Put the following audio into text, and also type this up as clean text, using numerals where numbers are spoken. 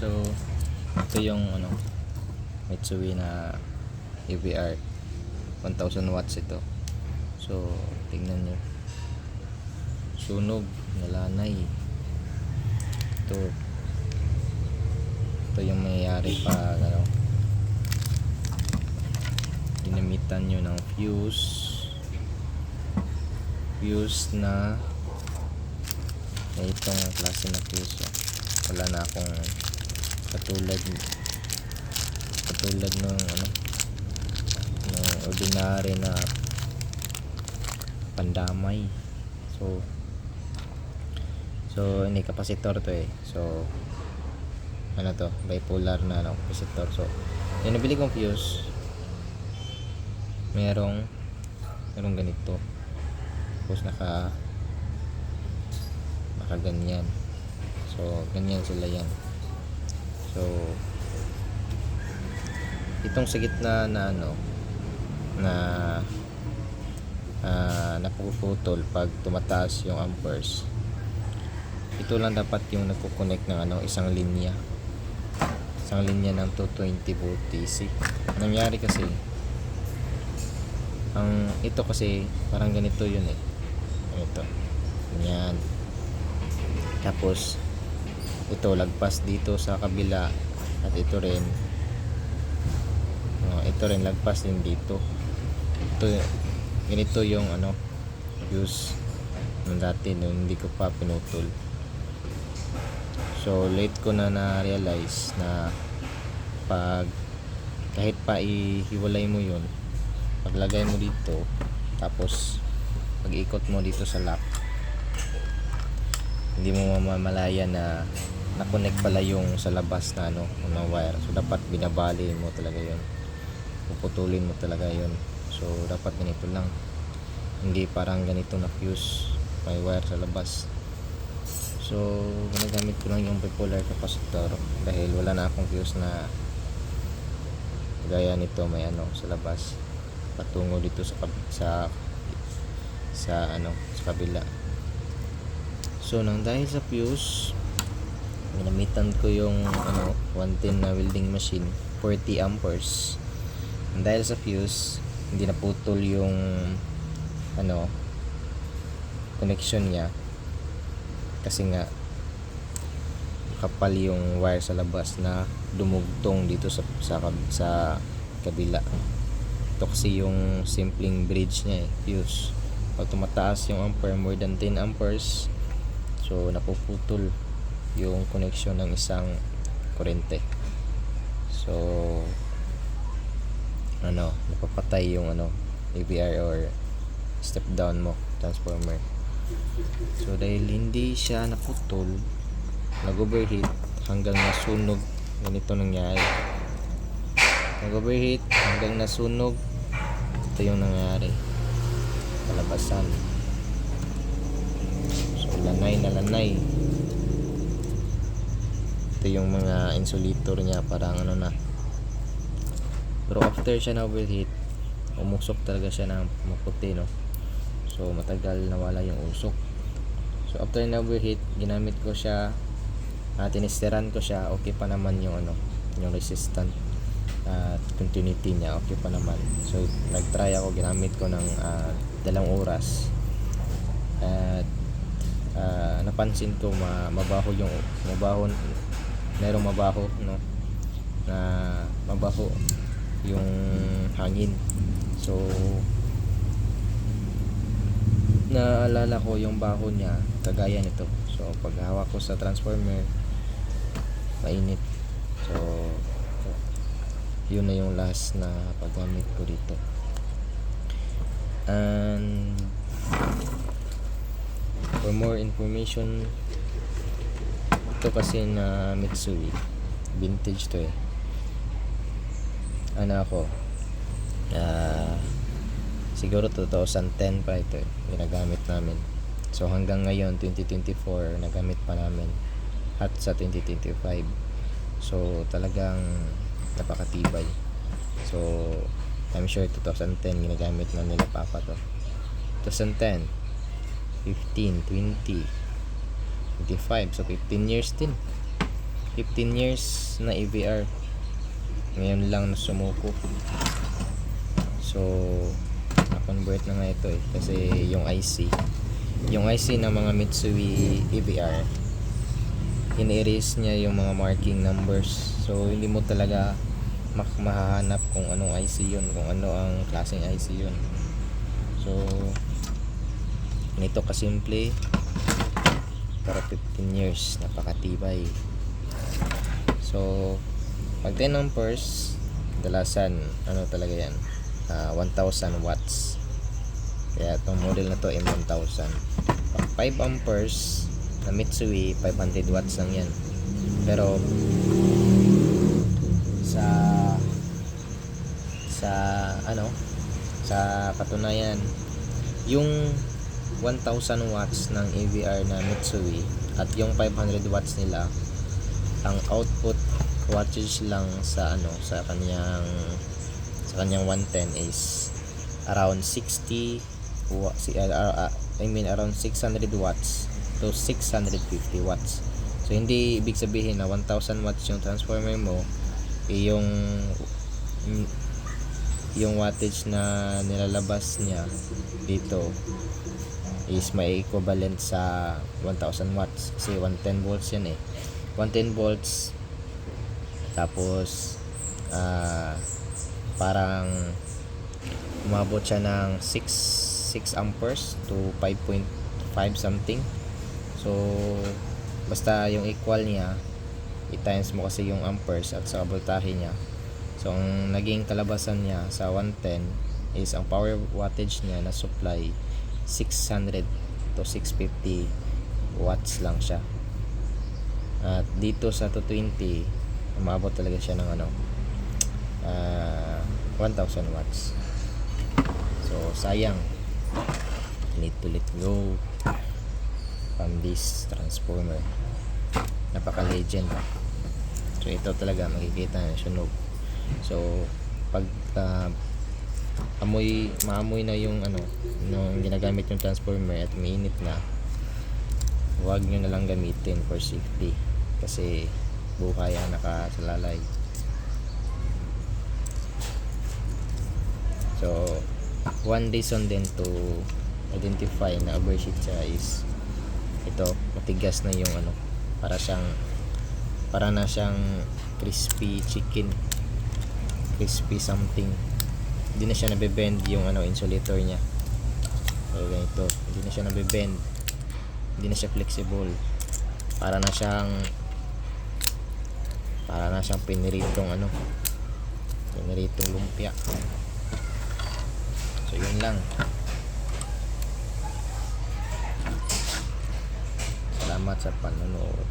So ito yung Mitsui na EVR 1000 watts ito. So tingnan nyo, sunog, nalanay. Ito yung mayayari pag ginamitan nyo ng fuse na itong klase na fuse. Wala na akong katulad ng ordinary na pandamay. So hindi kapasitor to so to, bipolar na kapasitor. So yung nabili kong fuse, merong ganito, tapos naka ganyan. So ganyan sila yan. So itong sa gitna na napuputol pag tumataas yung amperes, ito lang dapat yung nagko-connect ng isang linya ng 220 volt DC. Nangyari kasi ito kasi parang ganito yun ganito, ganyan. Tapos ito lagpas dito sa kabila, at ito rin lagpas din dito. Ganito yung fuse nung dati, nung hindi ko pa pinutol. So late ko na realize na kahit pa ihiwalay mo yun, paglagay mo dito, tapos pag-ikot mo dito sa lock, hindi mo mamamalayan na na-connect pala yung sa labas na ng wire. So dapat binabali mo talaga yun, puputulin mo talaga yun. So dapat ganito lang, hindi parang ganito na fuse, may wire sa labas. So ginagamit ko lang yung bipolar capacitor dahil wala na akong fuse na gaya nito, may sa labas patungo dito sa kabila. So nang dahil sa fuse, ginamitan ko yung 110 na welding machine, 40 amperes. Nang dahil sa fuse, hindi naputol yung connection niya, kasi nga kapal yung wire sa labas na dumugtong dito sa kabila. Ito kasi yung simpleng bridge niya fuse. Pag tumataas yung ampere, more than 10 amperes, so napuputol yung connection ng isang kurente. So napapatay yung EVR or step down mo transformer. So dahil hindi siya naputol, nag-overheat hanggang nasunog. Ganito nangyari, nag-overheat hanggang nasunog. Ito yung nangyari, kalabasan. So lanay na lanay. Ito yung mga insulator niya, parang na. Pero after siya na overheat, umusok talaga siya ng maputi, so matagal nawala yung usok. So after na overheat, ginamit ko siya, tinesteran ko siya, okay pa naman yung yung resistant at continuity niya, okay pa naman. So nag-try ako, ginamit ko ng 2 oras, at napansin ko merong mabaho na mabaho yung hangin. So naalala ko yung baho niya kagaya nito. So pag hawak ko sa transformer, mainit. So yun na yung last na paggamit ko dito. And for more information, ito kasi na Mitsui, vintage to siguro 2010 pa ito ginagamit namin. So hanggang ngayon 2024 nagamit pa namin, at sa 2025. So talagang napakatibay. So I'm sure 2010 ginagamit na nila papa to. 2010, 15, 20, 25, so 15 years din. 15 years na EVR. Ngayon lang na sumuko. So, na-convert na nga ito kasi yung IC ng mga Mitsui EVR, in-erase niya yung mga marking numbers. So, hindi mo talaga mahahanap kung anong IC yun, kung ano ang klaseng IC yun. So, nito kasimple, para 15 years, napakatibay. So, pag 10 amperes, kadalasan, ano talaga yan, 1000 watts. Kaya itong model na to M1000. Pag 5 amperes na Mitsui, 500 watts lang yan. Pero sa katunayan, yung 1000 watts ng EVR na Mitsui at yung 500 watts nila, ang output wattage lang sa kanyang 110 is around 600 watts to 650 watts. So hindi ibig sabihin na 1000 watts yung transformer mo, yung wattage na nilalabas niya dito is may equivalent sa 1000 watts kasi 110 volts yan 110 volts. Tapos parang umabot siya ng 6 amperes to 5.5 something. So basta yung equal niya, i-times mo kasi yung amperes at sa voltahe niya. So ang naging kalabasan niya sa 110 is ang power wattage niya na supply 600 to 650 watts lang siya. At dito sa 220, umabot talaga siya ng 1000 watts. So sayang, need to let go from this transformer. Napaka legend. So ito talaga makikita na sunog. So pag maamoy na yung nung ginagamit yung transformer at mainit na, huwag nyo na lang gamitin for safety kasi buhay ang nakasalalay. So one reason din to identify na overheat siya is ito, matigas na yung para na siyang crispy chicken, crispy something. Hindi na siya nabebend yung insulator niya. So ganito, hindi na siya nabebend, hindi na siya flexible. Para na siyang piniritong lumpia. So yun lang. Salamat sa panonood.